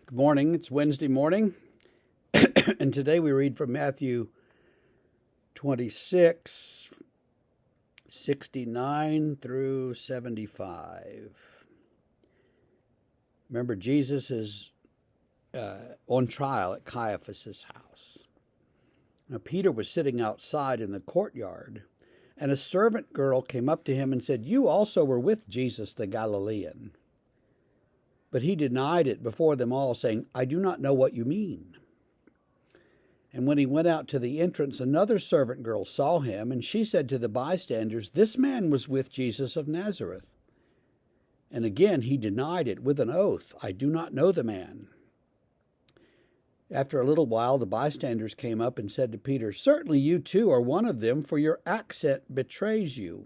Good morning. It's Wednesday morning, and today we read from Matthew 26, 69 through 75. Remember, Jesus is on trial at Caiaphas' house. Now, Peter was sitting outside in the courtyard, and a servant girl came up to him and said, "You also were with Jesus the Galilean." But he denied it before them all, saying, "I do not know what you mean." And when he went out to the entrance, another servant girl saw him, and she said to the bystanders, "This man was with Jesus of Nazareth." And again he denied it with an oath, "I do not know the man." After a little while, the bystanders came up and said to Peter, "Certainly you too are one of them, for your accent betrays you."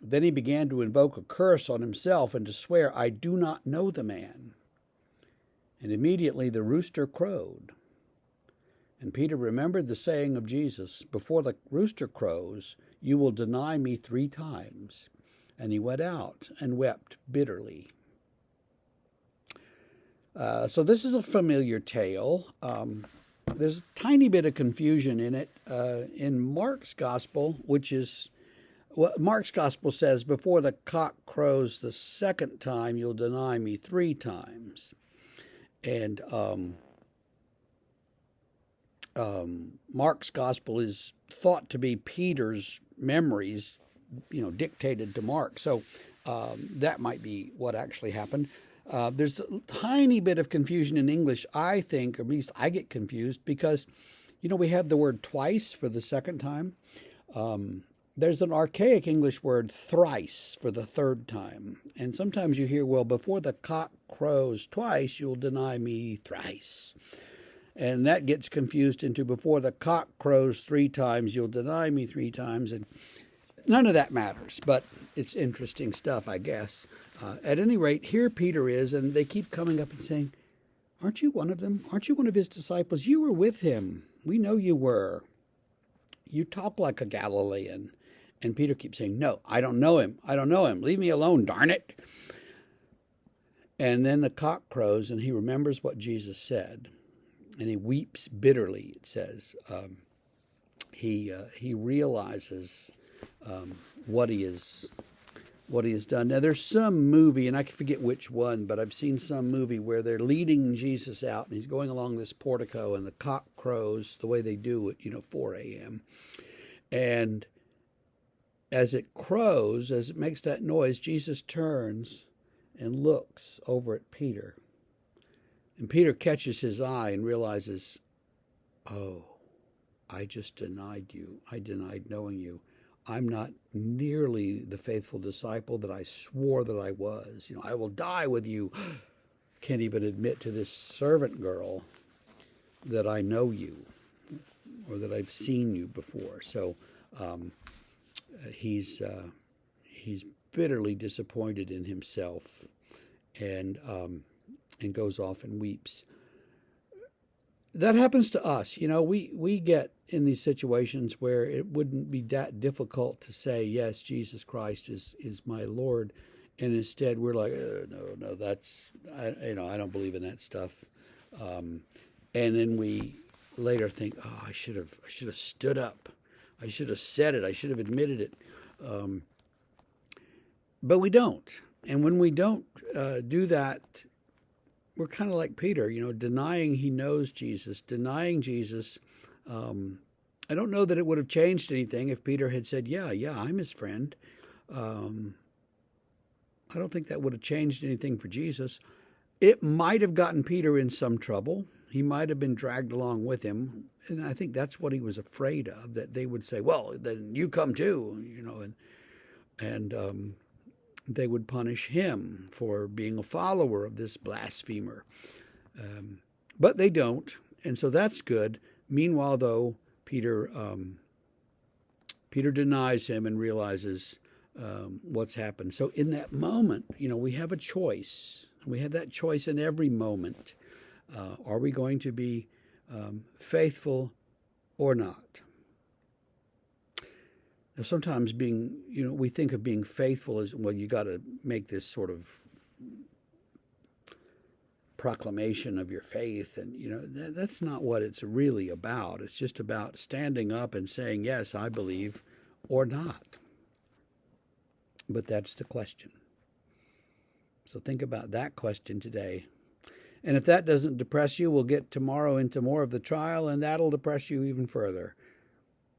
Then he began to invoke a curse on himself and to swear, "I do not know the man." And immediately the rooster crowed. And Peter remembered the saying of Jesus, "Before the rooster crows, you will deny me 3 times." And he went out and wept bitterly. So this is a familiar tale. There's a tiny bit of confusion in it. In Mark's gospel, Mark's gospel says, "Before the cock crows the second time, you'll deny me 3 times." And Mark's gospel is thought to be Peter's memories, dictated to Mark. So that might be what actually happened. There's a tiny bit of confusion in English, I think, or at least I get confused, because, we have the word twice for the second time. There's an archaic English word thrice for the third time. And sometimes you hear, well, before the cock crows twice, you'll deny me thrice. And that gets confused into before the cock crows 3 times, you'll deny me 3 times. And none of that matters, but it's interesting stuff, I guess. At any rate, here Peter is, and they keep coming up and saying, "Aren't you one of them? Aren't you one of his disciples? You were with him. We know you were. You talk like a Galilean." And Peter keeps saying, "No, I don't know him. I don't know him. Leave me alone, darn it." And then the cock crows, and he remembers what Jesus said, and he weeps bitterly, it says. He realizes what he has done. Now, there's some movie, and I forget which one, but I've seen some movie where they're leading Jesus out, and he's going along this portico, and the cock crows the way they do at 4 a.m. And as it crows, as it makes that noise, Jesus turns and looks over at Peter. And Peter catches his eye and realizes, "Oh, I just denied you. I denied knowing you. I'm not nearly the faithful disciple that I swore that I was. I will die with you." Can't even admit to this servant girl that I know you or that I've seen you before. So he's bitterly disappointed in himself, and goes off and weeps. That happens to us. We get in these situations where it wouldn't be that difficult to say, "Yes, Jesus Christ is my Lord," and instead we're like, "No, I don't believe in that stuff." And then we later think, "Oh, I should have stood up. I should have said it. I should have admitted it." But we don't. And when we don't do that, we're kind of like Peter, denying he knows Jesus, denying Jesus. I don't know that it would have changed anything if Peter had said, yeah, I'm his friend. I don't think that would have changed anything for Jesus. It might have gotten Peter in some trouble. He might have been dragged along with him. And I think that's what he was afraid of, that they would say, "Well, then you come too," and they would punish him for being a follower of this blasphemer. But they don't, and so that's good. Meanwhile, though, Peter denies him and realizes what's happened. So in that moment, we have a choice. We have that choice in every moment. Are we going to be faithful or not? Now, sometimes we think of being faithful as, well, you got to make this sort of proclamation of your faith. And, that's not what it's really about. It's just about standing up and saying, yes, I believe, or not. But that's the question. So think about that question today. And if that doesn't depress you, we'll get tomorrow into more of the trial, and that'll depress you even further.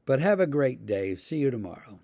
But have a great day. See you tomorrow.